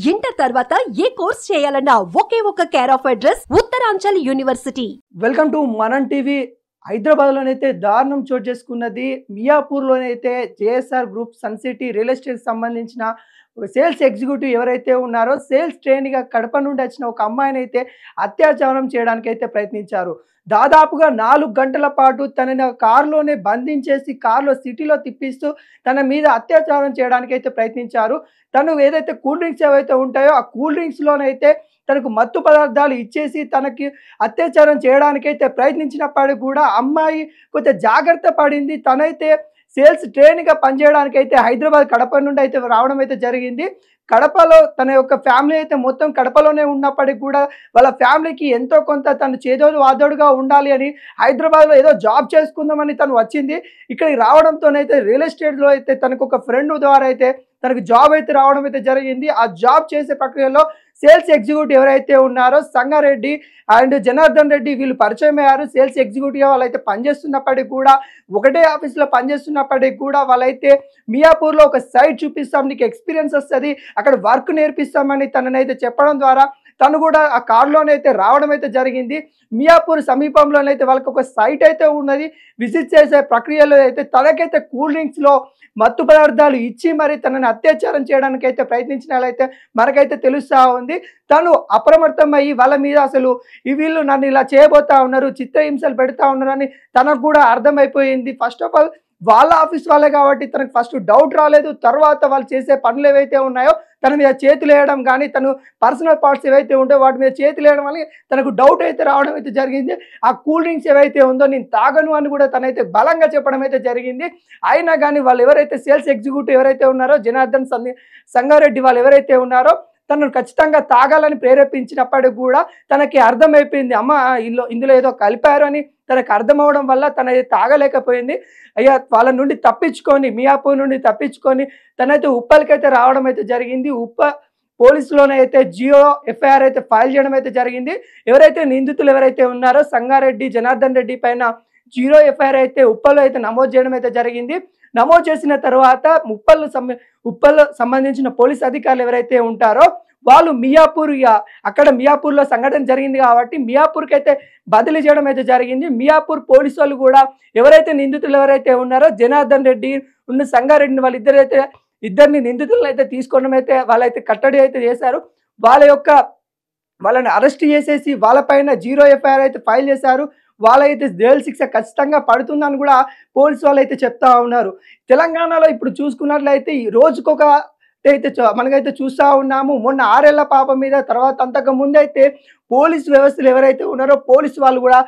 Inter తర్వాత ఏ course చేయాలన్నా ఒకే ఒక care of address Uttaranchal university. Welcome to Manam TV. హైదరాబాద్లోనైతే దారుణం చోటు చేసుకున్నది. మియాపూర్లోనైతే JSR group sun city real estate సంబంధించిన సేల్స్ ఎగ్జిక్యూటివ్ ఎవరైతే ఉన్నారో సేల్స్ ట్రైనీగా కడప నుండి వచ్చిన ఒక అమ్మాయిని అయితే అత్యాచారం చేయడానికి అయితే ప్రయత్నించారు. దాదాపుగా 4 గంటల పాటు తనని కారులోనే బంధించేసి కారులో సిటీలో తిప్పిస్తూ తన మీద అత్యాచారం చేయడానికి అయితే ప్రయత్నించారు. తను ఏదైతే కూల్ డ్రింక్స్ ఏవైతే ఉంటాయో ఆ కూల్ డ్రింక్స్లోనైతే తనకు మత్తు పదార్థాలు ఇచ్చేసి తనకి అత్యాచారం చేయడానికైతే ప్రయత్నించినప్పటికీ కూడా అమ్మాయి కొంచెం జాగ్రత్త పడింది. తనైతే సేల్స్ ట్రైన్గా పనిచేయడానికి అయితే హైదరాబాద్ కడప నుండి అయితే రావడం అయితే జరిగింది. కడపలో తన యొక్క ఫ్యామిలీ అయితే మొత్తం కడపలోనే ఉన్నప్పటికీ కూడా వాళ్ళ ఫ్యామిలీకి ఎంతో కొంత తను చేదోడు వాదోడుగా ఉండాలి అని హైదరాబాద్లో ఏదో జాబ్ చేసుకుందామని తను వచ్చింది. ఇక్కడికి రావడంతోనైతే రియల్ ఎస్టేట్లో అయితే తనకు ఒక ఫ్రెండ్ ద్వారా అయితే తనకు జాబ్ అయితే రావడం అయితే జరిగింది. ఆ జాబ్ చేసే ప్రక్రియలో సేల్స్ ఎగ్జిక్యూటివ్ ఎవరైతే ఉన్నారో సంగారెడ్డి అండ్ జనార్దన్ రెడ్డి వీళ్ళు పరిచయం అయ్యారు. సేల్స్ ఎగ్జిక్యూటివ్ వాళ్ళైతే పనిచేస్తున్నప్పటికీ కూడా ఒకటే ఆఫీస్లో పనిచేస్తున్నప్పటికీ కూడా వాళ్ళైతే మియాపూర్లో ఒక సైట్ చూపిస్తాం, నీకు ఎక్స్పీరియన్స్ వస్తుంది, అక్కడ వర్క్ నేర్పిస్తామని తననైతే చెప్పడం ద్వారా తను కూడా ఆ కారులోనైతే రావడం అయితే జరిగింది. మియాపూర్ సమీపంలోనైతే వాళ్ళకి ఒక సైట్ అయితే ఉన్నది. విజిట్ చేసే ప్రక్రియలో అయితే తనకైతే కూల్ డ్రింక్స్లో మత్తు పదార్థాలు ఇచ్చి మరి తనని అత్యాచారం చేయడానికి అయితే ప్రయత్నించినట్లయితే మనకైతే తెలుస్తూ ఉంది. తను అప్రమత్తం అయ్యి వాళ్ళ మీద అసలు వీళ్ళు నన్ను ఇలా చేయబోతా ఉన్నారు, చిత్రహింసలు పెడతా ఉన్నారు అని తనకు కూడా అర్థమైపోయింది. ఫస్ట్ ఆఫ్ ఆల్ వాళ్ళ ఆఫీస్ వాళ్ళే కాబట్టి తనకు ఫస్ట్ డౌట్ రాలేదు. తర్వాత వాళ్ళు చేసే పనులు ఏవైతే ఉన్నాయో తన మీద చేతులు వేయడం కానీ తను పర్సనల్ పార్ట్స్ ఏవైతే ఉంటాయో వాటి మీద చేతులు వేయడం వల్ల తనకు డౌట్ అయితే రావడం అయితే జరిగింది. ఆ కూల్ డ్రింక్స్ ఏవైతే ఉందో నేను తాగను అని కూడా తనైతే బలంగా చెప్పడం అయితే జరిగింది. అయినా కానీ వాళ్ళు ఎవరైతే సేల్స్ ఎగ్జిక్యూటివ్ ఎవరైతే ఉన్నారో జనార్దన్ సంగారెడ్డి వాళ్ళు ఎవరైతే ఉన్నారో తనను ఖచ్చితంగా తాగాలని ప్రేరేపించినప్పటికీ కూడా తనకి అర్థమైపోయింది, అమ్మ ఇందులో ఏదో కలిపారు అని తనకు అర్థమవడం వల్ల తన తాగలేకపోయింది. అయ్యా వాళ్ళ నుండి తప్పించుకొని మియాపూర్ నుండి తప్పించుకొని తనైతే ఉప్పల్కైతే రావడం అయితే జరిగింది. పోలీసులోనైతే జియో ఎఫ్ఐఆర్ అయితే ఫైల్ చేయడం అయితే జరిగింది. ఎవరైతే నిందితులు ఎవరైతే ఉన్నారో సంగారెడ్డి జనార్దన్ రెడ్డి పైన జీరో ఎఫ్ఐఆర్ అయితే ఉప్పల్లో అయితే నమోదు చేయడం అయితే జరిగింది. నమోదు చేసిన తర్వాత ఉప్పల్ సంబంధించిన పోలీస్ అధికారులు ఎవరైతే ఉంటారో వాళ్ళు అక్కడ మియాపూర్లో సంఘటన జరిగింది కాబట్టి మియాపూర్కి అయితే బదిలీ చేయడం అయితే జరిగింది. మియాపూర్ పోలీసు వాళ్ళు కూడా ఎవరైతే నిందితులు ఎవరైతే ఉన్నారో జనార్దన్ రెడ్డి సంగారెడ్డిని ఇద్దరిని నిందితులను అయితే తీసుకోవడం అయితే వాళ్ళైతే కట్టడి అయితే చేశారు. వాళ్ళని అరెస్ట్ చేసేసి వాళ్ళపైన జీరో ఎఫ్ఐఆర్ అయితే ఫైల్ చేశారు. వాళ్ళైతే జైలు శిక్ష ఖచ్చితంగా పడుతుందని కూడా పోలీసు వాళ్ళు అయితే చెప్తా ఉన్నారు. తెలంగాణలో ఇప్పుడు చూసుకున్నట్లయితే ఈ రోజుకొక అయితే మనకైతే చూస్తూ ఉన్నాము. మొన్న 6 ఏళ్ల పాప మీద, తర్వాత అంతకు ముందు అయితే పోలీసు వ్యవస్థలు ఎవరైతే ఉన్నారో పోలీసు వాళ్ళు కూడా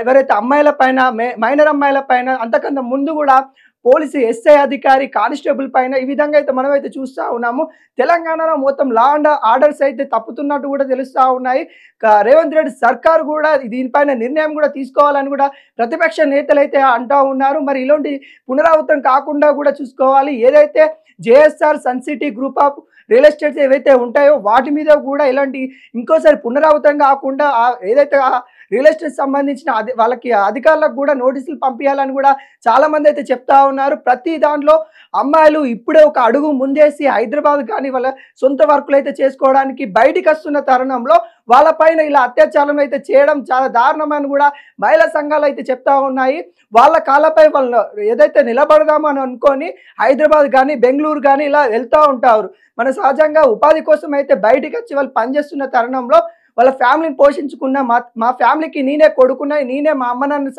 ఎవరైతే అమ్మాయిల పైన మైనర్ అమ్మాయిల పైన అంతకన్నా ముందు కూడా పోలీసు ఎస్ఐ అధికారి కానిస్టేబుల్ పైన ఈ విధంగా అయితే మనమైతే చూస్తూ ఉన్నాము. తెలంగాణలో మొత్తం లా అండ్ ఆర్డర్స్ అయితే తప్పుతున్నట్టు కూడా తెలుస్తూ ఉన్నాయి. రేవంత్ రెడ్డి సర్కార్ కూడా దీనిపైన నిర్ణయం కూడా తీసుకోవాలని కూడా ప్రతిపక్ష నేతలు అయితే అంటూ ఉన్నారు. మరి ఇలాంటి పునరావృతం కాకుండా కూడా చూసుకోవాలి. ఏదైతే JSR Sun City group of real estates ఏవైతే ఉంటాయో వాటి మీద కూడా ఇలాంటి ఇంకోసారి పునరావృతం కాకుండా ఏదైతే రియల్ ఎస్టేట్ సంబంధించిన వాళ్ళకి అధికారులకు కూడా నోటీసులు పంపించాలని కూడా చాలామంది అయితే చెప్తా ఉన్నారు. ప్రతి దాంట్లో అమ్మాయిలు ఇప్పుడే ఒక అడుగు ముందేసి హైదరాబాద్ కానీ వాళ్ళ సొంత వర్కులు అయితే చేసుకోవడానికి బయటికి వస్తున్న తరుణంలో వాళ్ళపైన ఇలా అత్యాచారం అయితే చేయడం చాలా దారుణమని కూడా మహిళా సంఘాలు అయితే చెప్తా ఉన్నాయి. వాళ్ళ కాళ్ళపై వాళ్ళు ఏదైతే నిలబడదామని అనుకొని హైదరాబాద్ కానీ బెంగళూరు కానీ ఇలా వెళ్తూ ఉంటారు. మన సహజంగా ఉపాధి కోసం అయితే బయటికి వచ్చి వాళ్ళు పనిచేస్తున్న తరుణంలో వాళ్ళ ఫ్యామిలీని పోషించుకున్న మా ఫ్యామిలీకి నేనే కొడుకున్నా, నేనే మా అమ్మ నన్ను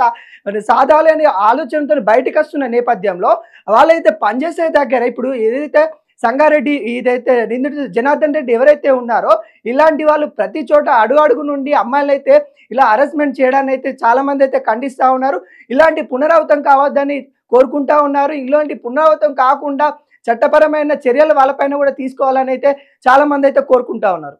సాధాలి అనే ఆలోచనతో బయటకు వస్తున్న నేపథ్యంలో వాళ్ళైతే పనిచేసే దగ్గర ఇప్పుడు ఏదైతే సంగారెడ్డి ఇదైతే నిందితుడు జనార్దన్ రెడ్డి ఎవరైతే ఉన్నారో ఇలాంటి వాళ్ళు ప్రతి చోట అడుగు నుండి అమ్మాయిలు అయితే ఇలా హరాస్మెంట్ చేయడాన్ని అయితే చాలామంది అయితే ఖండిస్తూ ఉన్నారు. ఇలాంటి పునరావృతం కావద్దని కోరుకుంటా ఉన్నారు. ఇలాంటి పునరావృతం కాకుండా చట్టపరమైన చర్యలు వాళ్ళపైన కూడా తీసుకోవాలని అయితే చాలామంది అయితే కోరుకుంటా ఉన్నారు.